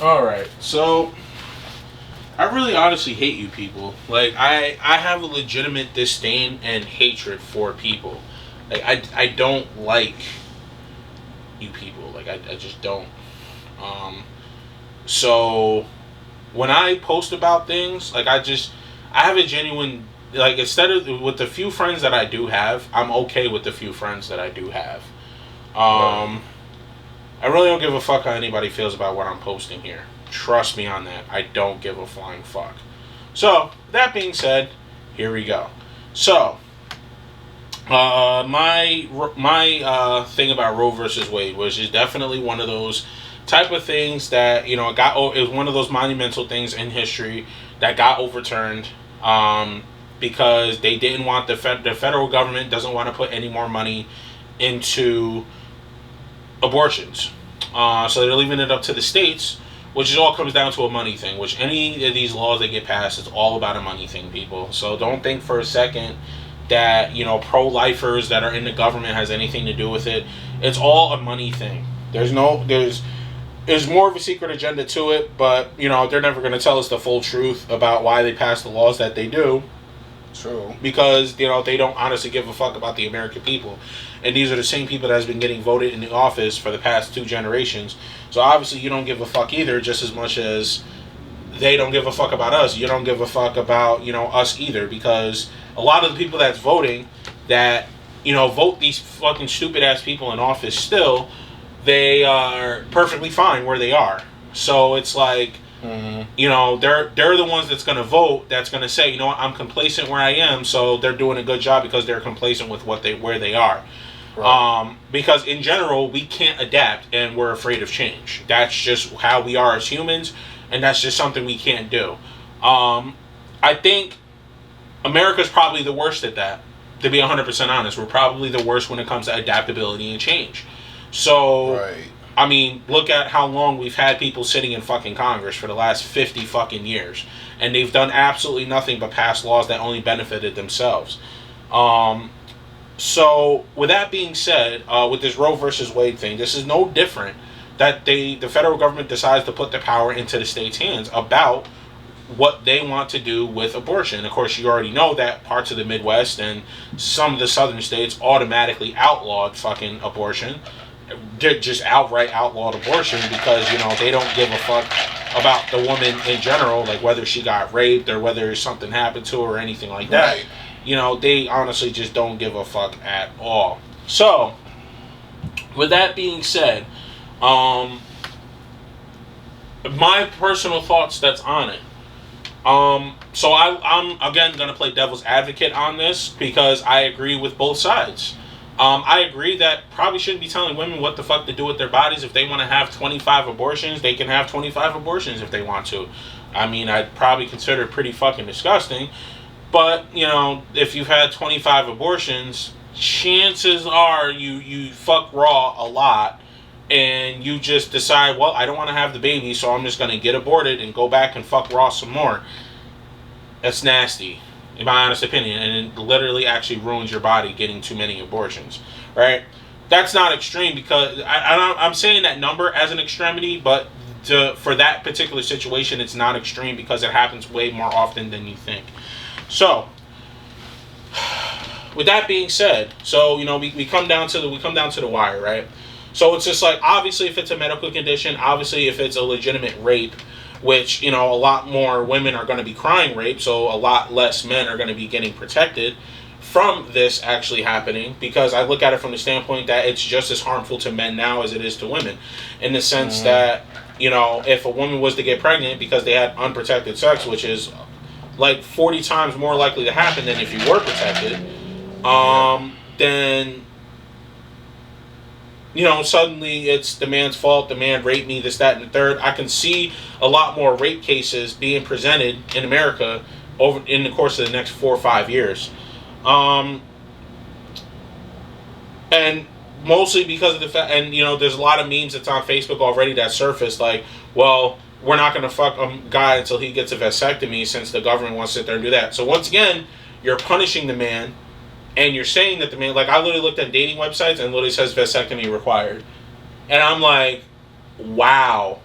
Alright, so I really honestly hate you people. Like, I have a legitimate disdain and hatred for people. Like, I don't like you people. Like, I just don't. Um, so, when I post about things, like, I have a genuine, like, instead of, with the few friends that I do have, I'm okay with the few friends that I do have. Right. Um, I really don't give a fuck how anybody feels about what I'm posting here. Trust me on that. I don't give a flying fuck. So, that being said, here we go. So, my thing about Roe versus Wade was just definitely one of those type of things that it was one of those monumental things in history that got overturned because they didn't want the federal government doesn't want to put any more money into abortions. So they're leaving it up to the states, which all comes down to a money thing. Which any of these laws that get passed, it's all about a money thing, people. So don't think for a second that pro-lifers that are in the government has anything to do with it. It's all a money thing. There's more of a secret agenda to it, but they're never going to tell us the full truth about why they passed the laws that they do True. because they don't honestly give a fuck about the American people, and these are the same people that has been getting voted in the office for the past 2 generations. So obviously you don't give a fuck either, just as much as they don't give a fuck about us. You don't give a fuck about us either, because a lot of the people that's voting that vote these fucking stupid ass people in office still, they are perfectly fine where they are. So it's like, Mm-hmm. they're the ones that's going to vote. That's going to say, what, I'm complacent where I am. So they're doing a good job because they're complacent with where they are. Right. Because in general, we can't adapt and we're afraid of change. That's just how we are as humans, and that's just something we can't do. I think America's probably the worst at that. To be 100% honest, we're probably the worst when it comes to adaptability and change. So, Right. I mean, look at how long we've had people sitting in fucking Congress for the last 50 fucking years. And they've done absolutely nothing but pass laws that only benefited themselves. Um, so, with that being said, with this Roe versus Wade thing, this is no different that the federal government decides to put the power into the states' hands about what they want to do with abortion. Of course, you already know that parts of the Midwest and some of the southern states automatically outlawed fucking abortion. They just outright outlawed abortion because they don't give a fuck about the woman in general, like whether she got raped or whether something happened to her or anything like that. Right. They honestly just don't give a fuck at all. So, with that being said, um, my personal thoughts that's on it. So I'm again gonna play devil's advocate on this because I agree with both sides. I agree that probably shouldn't be telling women what the fuck to do with their bodies. If they want to have 25 abortions, they can have 25 abortions if they want to. I mean, I'd probably consider it pretty fucking disgusting. But if you've had 25 abortions, chances are you fuck raw a lot, and you just decide, well, I don't want to have the baby, so I'm just gonna get aborted and go back and fuck raw some more. That's nasty, in my honest opinion, and it literally actually ruins your body getting too many abortions, right? That's not extreme because I'm saying that number as an extremity, but for that particular situation, it's not extreme because it happens way more often than you think. So, with that being said, so we come down to the wire, right? So it's just like, obviously if it's a medical condition, obviously if it's a legitimate rape, which a lot more women are going to be crying rape, so a lot less men are going to be getting protected from this actually happening, because I look at it from the standpoint that it's just as harmful to men now as it is to women, in the sense Mm-hmm. that if a woman was to get pregnant because they had unprotected sex, which is like 40 times more likely to happen than if you were protected, Yeah. then suddenly it's the man's fault. The man raped me, this, that, and the third. I can see a lot more rape cases being presented in America over in the course of the next 4 or 5 years, um, and mostly because of the fact. And there's a lot of memes that's on Facebook already that surfaced like, well, we're not going to fuck a guy until he gets a vasectomy since the government wants to sit there and do that. So once again, you're punishing the man, and you're saying that the man, like, I literally looked at dating websites and literally says vasectomy required, and I'm like, wow,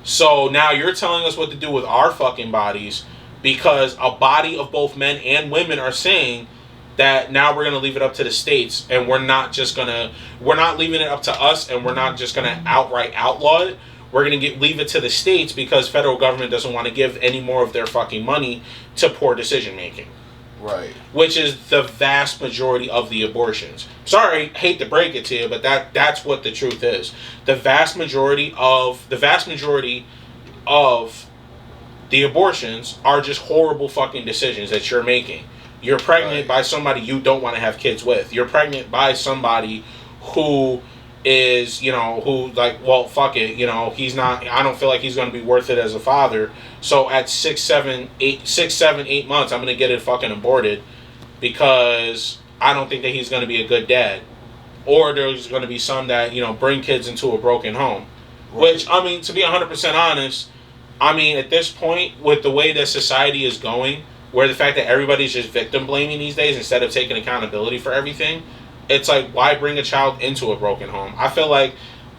So now you're telling us what to do with our fucking bodies because a body of both men and women are saying that now we're going to leave it up to the states and we're not leaving it up to us and we're not just going to outright outlaw it. We're going to leave it to the states because federal government doesn't want to give any more of their fucking money to poor decision making. Right. Which is the vast majority of the abortions. Sorry, hate to break it to you, but that's what the truth is. The vast majority of the abortions are just horrible fucking decisions that you're making. You're pregnant by somebody you don't want to have kids with. You're pregnant by somebody who is, who like, well, fuck it, he's not, I don't feel like he's going to be worth it as a father. So at 6, 7, 8 months, I'm going to get it fucking aborted because I don't think that he's going to be a good dad. Or there's going to be some that, bring kids into a broken home. Right. Which, I mean, to be 100% honest, I mean, at this point, with the way that society is going, where the fact that everybody's just victim blaming these days instead of taking accountability for everything, it's like, why bring a child into a broken home? I feel like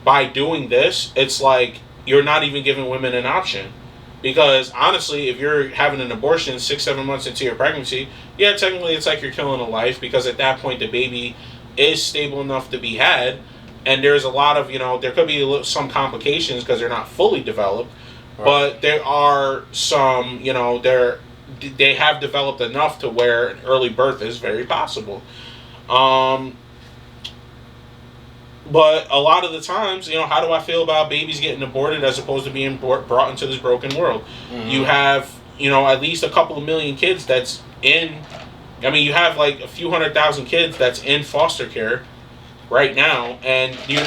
by doing this, it's like you're not even giving women an option. Because honestly, if you're having an abortion 6, 7 months into your pregnancy, yeah, technically it's like you're killing a life because at that point the baby is stable enough to be had. And there's a lot of, there could be some complications because they're not fully developed. Right. But there are some, they have developed enough to where an early birth is very possible. But a lot of the times, how do I feel about babies getting aborted as opposed to being brought into this broken world? Mm-hmm. You have, at least a couple of million kids that's in, you have like a few 100,000 kids that's in foster care right now. And, you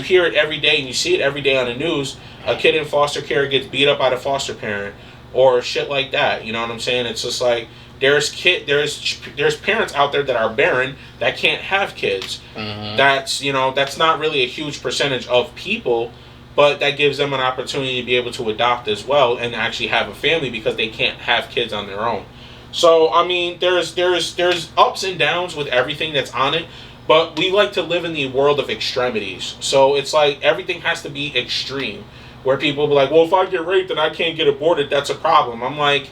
hear it every day and you see it every day on the news. A kid in foster care gets beat up by the foster parent or shit like that. You know what I'm saying? It's just like, there's parents out there that are barren that can't have kids. Mm-hmm. That's not really a huge percentage of people, but that gives them an opportunity to be able to adopt as well and actually have a family because they can't have kids on their own. So I mean, there's ups and downs with everything that's on it, but we like to live in the world of extremities. So it's like everything has to be extreme, where people be like, well, if I get raped and I can't get aborted, that's a problem. I'm like,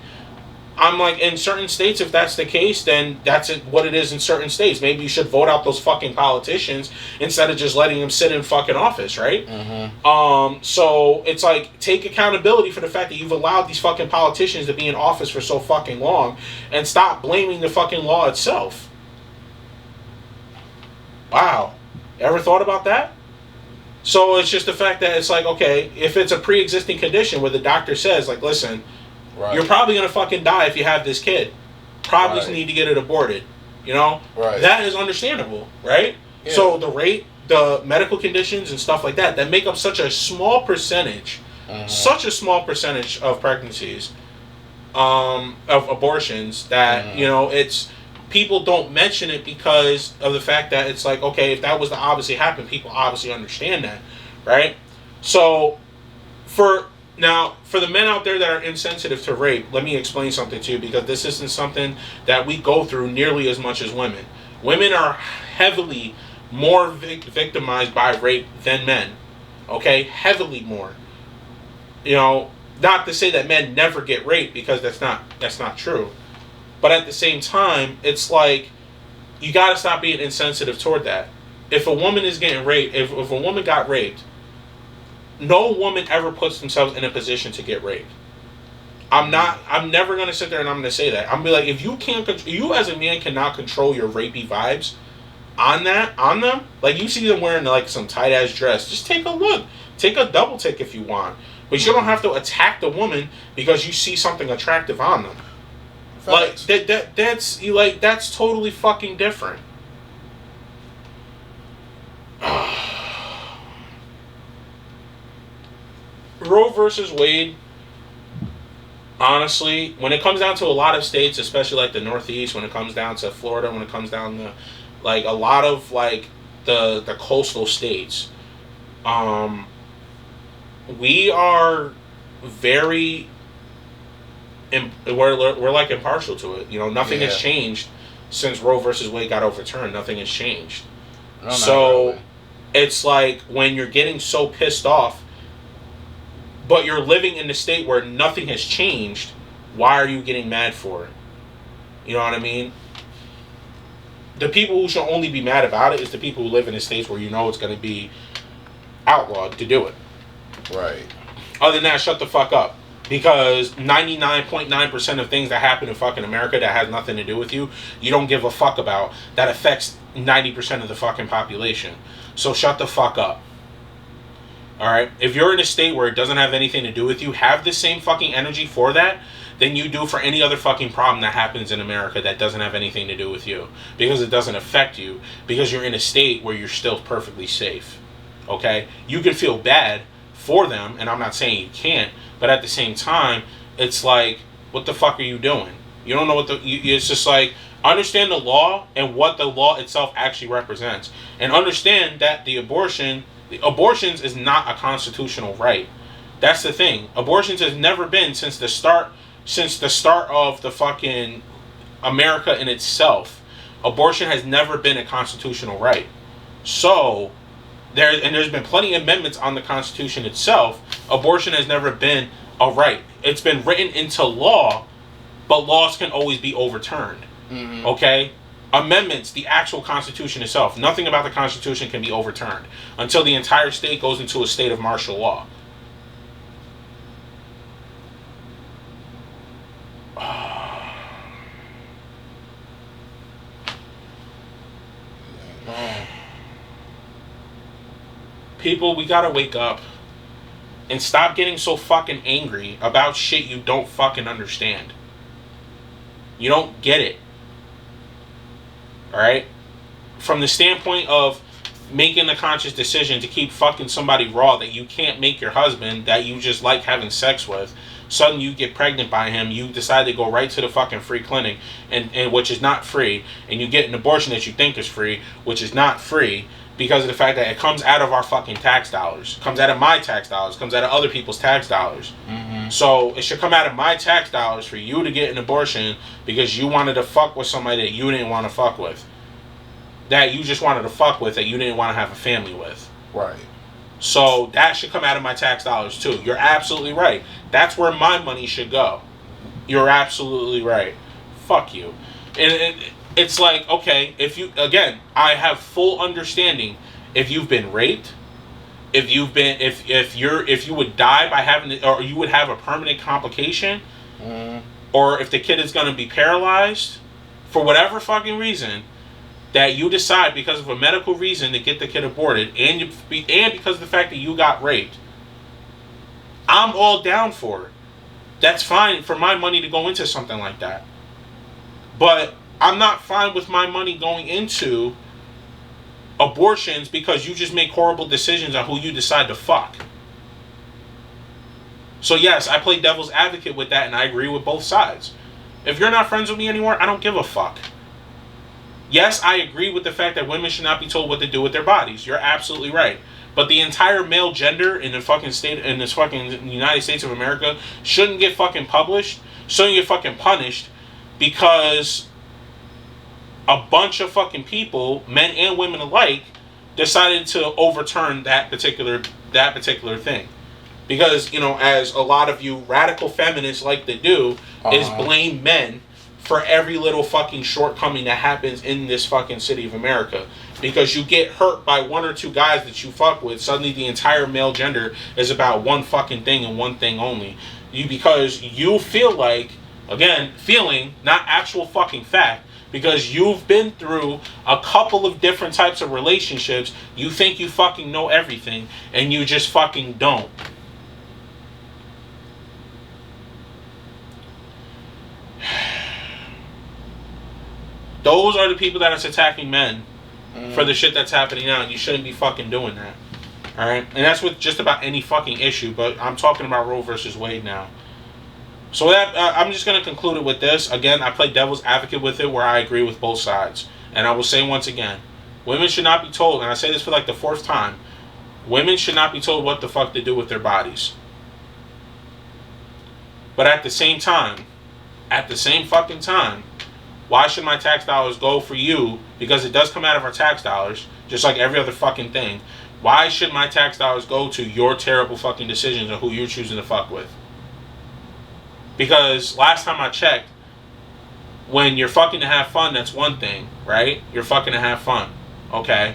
in certain states, if that's the case, then that's what it is in certain states. Maybe you should vote out those fucking politicians instead of just letting them sit in fucking office, right? Mm-hmm. So it's like, take accountability for the fact that you've allowed these fucking politicians to be in office for so fucking long and stop blaming the fucking law itself. Wow. Ever thought about that? So it's just the fact that it's like, okay, if it's a pre-existing condition where the doctor says, like, listen, right, you're probably going to fucking die if you have this kid. Probably right, need to get it aborted. Right. That is understandable, right? Yeah. So the rate, the medical conditions and stuff like that make up such a small percentage, of pregnancies, of abortions that, it's, people don't mention it because of the fact that it's like, okay, if that was to obviously happen, people obviously understand that, right? So for the men out there that are insensitive to rape, let me explain something to you, because this isn't something that we go through nearly as much as women. Women are heavily more victimized by rape than men. Okay? Heavily more. Not to say that men never get raped, because that's not true. But at the same time, it's like, you gotta stop being insensitive toward that. If a woman is getting raped, if a woman got raped, no woman ever puts themselves in a position to get raped. I'm never gonna sit there and I'm gonna say that. I'm gonna be like, if you as a man cannot control your rapey vibes on them, like you see them wearing like some tight ass dress, just take a look. Take a double take if you want. But you don't have to attack the woman because you see something attractive on them. Facts. Like that's totally fucking different. Roe versus Wade, honestly, when it comes down to a lot of states, especially like the Northeast, when it comes down to Florida, when it comes down to like a lot of like the coastal states, we are very we're like impartial to it. Nothing has changed since Roe versus Wade got overturned. Nothing has changed. So it's like when you're getting so pissed off, but you're living in the state where nothing has changed, why are you getting mad for it? You know what I mean? The people who should only be mad about it is the people who live in the states where you know it's going to be outlawed to do it. Right. Other than that, shut the fuck up. Because 99.9% of things that happen in fucking America that has nothing to do with you, you don't give a fuck about, that affects 90% of the fucking population. So shut the fuck up. Alright? If you're in a state where it doesn't have anything to do with you, have the same fucking energy for that than you do for any other fucking problem that happens in America that doesn't have anything to do with you. Because it doesn't affect you. Because you're in a state where you're still perfectly safe. Okay? You can feel bad for them, and I'm not saying you can't, but at the same time, it's like, what the fuck are you doing? You don't know what it's just like, understand the law and what the law itself actually represents. And understand that abortions is not a constitutional right. That's the thing. Abortions has never been since the start of the fucking America in itself. Abortion has never been a constitutional right. So there's been plenty of amendments on the Constitution itself. Abortion has never been a right. It's been written into law, but laws can always be overturned. Mm-hmm. Okay? Amendments, the actual Constitution itself. Nothing about the Constitution can be overturned until the entire state goes into a state of martial law. People, we gotta wake up and stop getting so fucking angry about shit you don't fucking understand. You don't get it. Alright? From the standpoint of making a conscious decision to keep fucking somebody raw that you can't make your husband, that you just like having sex with, suddenly you get pregnant by him, you decide to go right to the fucking free clinic, and which is not free, and you get an abortion that you think is free, which is not free, because of the fact that it comes out of our fucking tax dollars. Comes out of my tax dollars. Comes out of other people's tax dollars. Mm-hmm. So it should come out of my tax dollars for you to get an abortion because you wanted to fuck with somebody that you didn't want to fuck with. That you just wanted to fuck with, that you didn't want to have a family with. Right. So that should come out of my tax dollars too. You're absolutely right. That's where my money should go. You're absolutely right. Fuck you. And it's like, okay, if you, again, I have full understanding. If you've been raped, if you would die by having, or you would have a permanent complication, or if the kid is going to be paralyzed for whatever fucking reason, that you decide because of a medical reason to get the kid aborted, and because of the fact that you got raped, I'm all down for it. That's fine for my money to go into something like that. But I'm not fine with my money going into abortions because you just make horrible decisions on who you decide to fuck. So yes, I play devil's advocate with that, and I agree with both sides. If you're not friends with me anymore, I don't give a fuck. Yes, I agree with the fact that women should not be told what to do with their bodies. You're absolutely right. But the entire male gender in the fucking state, in this fucking United States of America, shouldn't get fucking published, shouldn't get fucking punished, because a bunch of fucking people, men and women alike, decided to overturn that particular thing. Because, you know, as a lot of you radical feminists like to do, is blame men for every little fucking shortcoming that happens in this fucking city of America. Because you get hurt by one or two guys that you fuck with, suddenly the entire male gender is about one fucking thing and one thing only. Because you feel like, again, feeling, not actual fucking fact, because you've been through a couple of different types of relationships, you think you fucking know everything, and you just fucking don't. Those are the people that are attacking men for the shit that's happening now, and you shouldn't be fucking doing that. Alright? And that's with just about any fucking issue, but I'm talking about Roe versus Wade now. So that I'm just going to conclude it with this. Again, I play devil's advocate with it where I agree with both sides. And I will say once again, women should not be told, and I say this for like the fourth time, women should not be told what the fuck to do with their bodies. But at the same fucking time, why should my tax dollars go for you? Because it does come out of our tax dollars, just like every other fucking thing. Why should my tax dollars go to your terrible fucking decisions and who you're choosing to fuck with? Because last time I checked, when you're fucking to have fun, that's one thing, right? You're fucking to have fun, okay?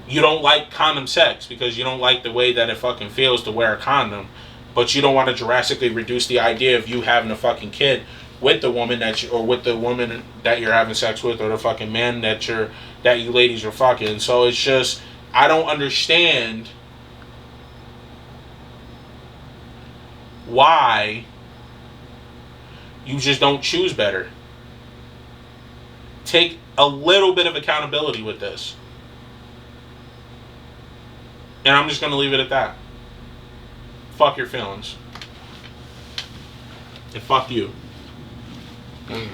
You don't like condom sex because you don't like the way that it fucking feels to wear a condom, but you don't want to drastically reduce the idea of you having a fucking kid with the woman or with the woman that you're having sex with, or the fucking man that you ladies are fucking. So it's just, I don't understand why you just don't choose better. Take a little bit of accountability with this. And I'm just going to leave it at that. Fuck your feelings. And fuck you. Mm.